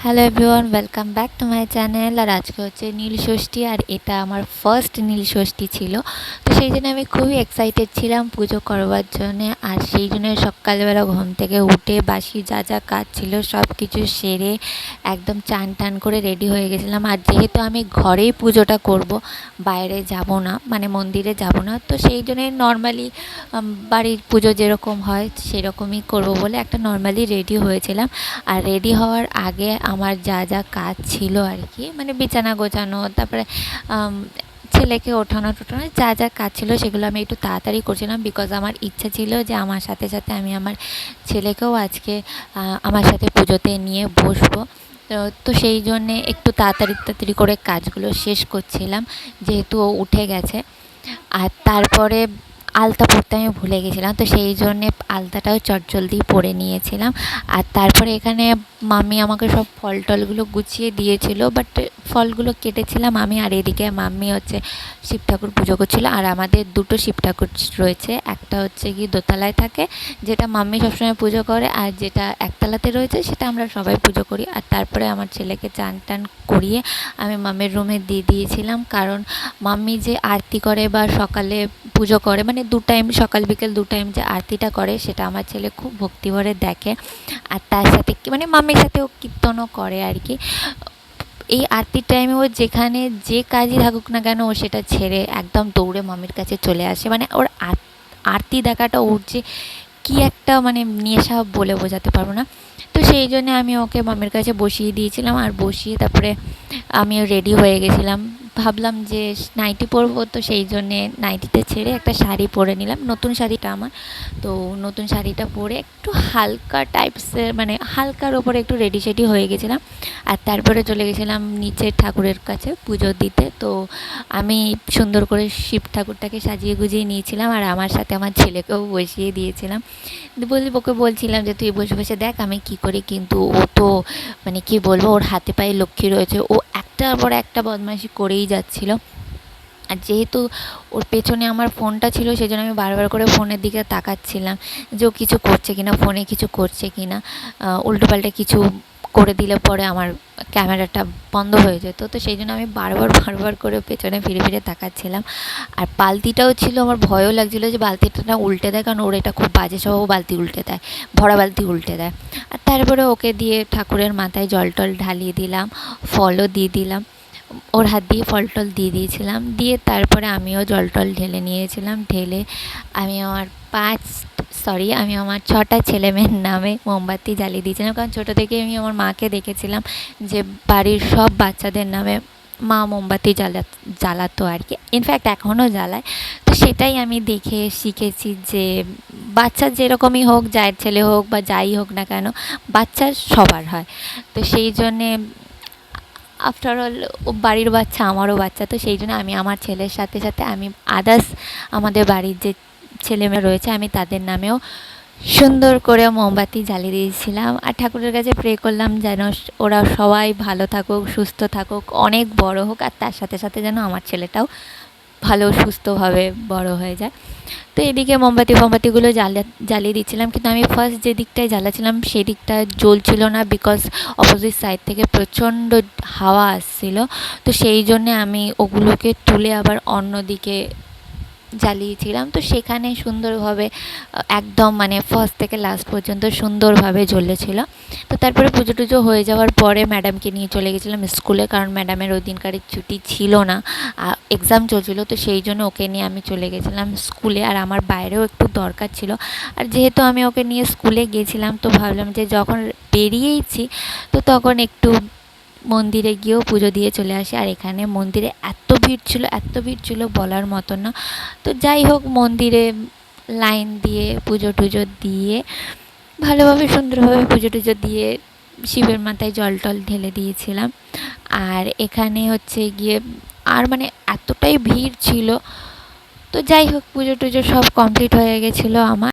Hello everyone, welcome back to my channel. আর আজকে হচ্ছে নীল ষষ্ঠী, আর এটা আমার ফার্স্ট নীল ষষ্ঠী ছিল। তো সেই জন্য আমি খুবই এক্সাইটেড ছিলাম পুজো করবার জন্যে। আর সেই জন্য সকালবেলা ঘুম থেকে উঠে বাসি যা যা কাজ ছিল সব কিছু সেরে একদম চান টান করে রেডি হয়ে গেছিলাম। আর যেহেতু আমি ঘরেই পুজোটা করব, বাইরে যাব না, মানে মন্দিরে যাব না, তো সেই জন্যই নর্মালি বাড়ির পুজো যেরকম হয় সেরকমই করব বলে একটা নর্মালি রেডি হয়েছিলাম। আর রেডি হওয়ার আগে আমার যা যা কাজ ছিল আর কি, মানে বিছানা গোছানো, তারপরে ছেলেকে ওঠানো টোঠানো, যা যা কাজ ছিল সেগুলো আমি একটু তাড়াতাড়ি করছিলাম, বিকজ আমার ইচ্ছা ছিল যে আমার সাথে সাথে আমি আমার ছেলেকেও আজকে আমার সাথে পুজোতে নিয়ে বসবো। তো সেই জন্যে একটু তাড়াতাড়ি করে কাজগুলো শেষ করছিলাম, যেহেতু ও উঠে গেছে। আর তারপরে আলতা পরতে আমি ভুলে গেছিলাম, তো সেই জন্যে আলতাটাও চটজলদি পরে নিয়েছিলাম। আর তারপরে এখানে মাম্মি আমাকে সব ফল টলগুলো গুছিয়ে দিয়েছিল, বাট ফলগুলো কেটেছিলাম আমি, আর এদিকে মাম্মি হচ্ছে শিব ঠাকুর পুজো করছিলো। আর আমাদের দুটো শিব ঠাকুর রয়েছে, একটা হচ্ছে কি দোতলায় থাকে, যেটা মাম্মি সবসময় পুজো করে, আর যেটা একতলাতে রয়েছে সেটা আমরা সবাই পুজো করি। আর তারপরে আমার ছেলেকে চান টান করিয়ে আমি মাম্মির রুমে দিয়ে দিয়েছিলাম, কারণ মাম্মি যে আরতি করে বা সকালে পুজো করে, মানে দু টাইম, সকাল বিকেল দু টাইম যে আরতিটা করে, সেটা আমার ছেলে খুব ভক্তি ভরে দেখে। আর তার সাথে কি, মানে মাম্মির সাথে ও কীর্তনও করে আর কি। এই আরতির টাইমে ও যেখানে যে কাজই থাকুক না কেন, ও সেটা ছেড়ে একদম দৌড়ে মাম্মির কাছে চলে আসে। মানে ওর আরতি দেখাটা ওর যে কী একটা মানে নেশা বলে বোঝাতে পারবো না। তো সেই জন্যে আমি ওকে মাম্মির কাছে বসিয়ে দিয়েছিলাম, আর বসিয়ে তারপরে আমিও রেডি হয়ে গেছিলাম। ভাবলাম যে নাইটি পরবো, তো সেই জন্যে নাইটিটা ছেড়ে একটা শাড়ি পরে নিলাম, নতুন শাড়িটা আমার। তো নতুন শাড়িটা পরে একটু হালকা টাইপসের, মানে হালকার ওপরে একটু রেডি সেডি হয়ে গেছিলাম। আর তারপরে চলে গেছিলাম নিচের ঠাকুরের কাছে পুজো দিতে। তো আমি সুন্দর করে শিব ঠাকুরটাকে সাজিয়ে গুজিয়ে নিয়েছিলাম, আর আমার সাথে আমার ছেলেকেও বসিয়ে দিয়েছিলাম। ওকে বলছিলাম যে তুই বসে বসে দেখ আমি কী করি, কিন্তু ও তো মানে কী বলবো, ওর হাতে পায়ে লক্ষ্মী রয়েছে, ও একটার পর একটা বদমাইশি করেই যাচ্ছিলো। আর যেহেতু ওর পেছনে আমার ফোনটা ছিল, সেই জন্য আমি বারবার করে ফোনের দিকে তাকাচ্ছিলাম যে ও কিছু করছে কিনা, ফোনে কিছু করছে কিনা। উল্টোপাল্টা কিছু করে দিলে পরে আমার ক্যামেরাটা বন্ধ হয়ে যেত, তো সেই জন্য আমি বারবার করে পেছনে ফিরে ফিরে তাকাচ্ছিলাম। আর বালতিটাও ছিল, আমার ভয়ও লাগছিলো যে বালতিটা না উল্টে দেয়, কারণ ওর এটা খুব বাজে স্বভাব, বালতি উল্টে দেয়, ভরা বালতি উল্টে দেয়। আর তারপরে ওকে দিয়ে ঠাকুরের মাথায় জল টল ঢালিয়ে দিলাম, ফলও দিয়ে দিলাম, ওর হাত দিয়ে ফল টল দিয়ে দিয়েছিলাম, দিয়ে তারপরে আমিও জল টল ঢেলে নিয়েছিলাম। ঢেলে আমি আমার 6টা ছেলে মেয়ের নামে মোমবাতি জ্বালিয়ে দিয়েছিলাম, কারণ ছোটো থেকে আমি আমার মাকে দেখেছিলাম যে বাড়ির সব বাচ্চাদের নামে মা মোমবাতি জ্বালাতো আর কি, ইনফ্যাক্ট এখনও জ্বালায়। তো সেটাই আমি দেখে শিখেছি যে বাচ্চা যেরকমই হোক, যার ছেলে হোক বা যাই হোক না কেন, বাচ্চা সবার হয়। তো সেই জন্যে আফটার অল ও বাড়ির বাচ্চা, আমারও বাচ্চা, তো সেই জন্য আমি আমার ছেলের সাথে সাথে আমি আদার্স আমাদের বাড়ির যে ছেলেমেয়ে রয়েছে আমি তাদের নামেও সুন্দর করে মোমবাতি জ্বালিয়ে দিয়েছিলাম। আর ঠাকুরের কাছে প্রে করলাম যেন ওরা সবাই ভালো থাকুক, সুস্থ থাকুক, অনেক বড় হোক, আর তার সাথে সাথে যেন আমার ছেলেটাও ভালো সুস্থভাবে বড় হয়ে যায়। তো এদিকে মোমবাতিগুলো জ্বালিয়ে দিচ্ছিলাম, কিন্তু আমি ফার্স্ট যে দিকটায় জ্বালাচ্ছিলাম সেই দিকটা জ্বলছিল না, বিকজ অপোজিট সাইড থেকে প্রচণ্ড হাওয়া আসছিল। তো সেই জন্যে আমি ওগুলোকে তুলে আবার অন্য দিকে জ্বালিয়েছিলাম। তো সেখানে সুন্দরভাবে একদম মানে ফার্স্ট থেকে লাস্ট পর্যন্ত সুন্দরভাবে জ্বলেছিল। তো তারপরে পুজো টুজো হয়ে যাওয়ার পরে ম্যাডামকে নিয়ে চলে গেছিলাম স্কুলে, কারণ ম্যাডামের ওই দিনকারের ছুটি ছিল না, এক্সাম চলছিল। তো সেই জন্য ওকে নিয়ে আমি চলে গেছিলাম স্কুলে, আর আমার বাইরেও একটু দরকার ছিল। আর যেহেতু আমি ওকে নিয়ে স্কুলে গেছিলাম, তো ভাবলাম যে যখন বেরিয়েইছি তো তখন একটু মন্দিরে গিয়েও পুজো দিয়ে চলে আসি। আর এখানে মন্দিরে এত ভিড় ছিল বলার মতো না। তো যাই হোক, মন্দিরে লাইন দিয়ে পুজো টুজো দিয়ে ভালোভাবে সুন্দরভাবে পুজো টুজো দিয়ে শিবের মাথায় জল টল ঢেলে দিয়েছিলাম। আর এখানে হচ্ছে গিয়ে আর মানে এতটাই ভিড় ছিল, তো যাই হোক পুজো টুজো সব কমপ্লিট হয়ে গেছিলো আমার।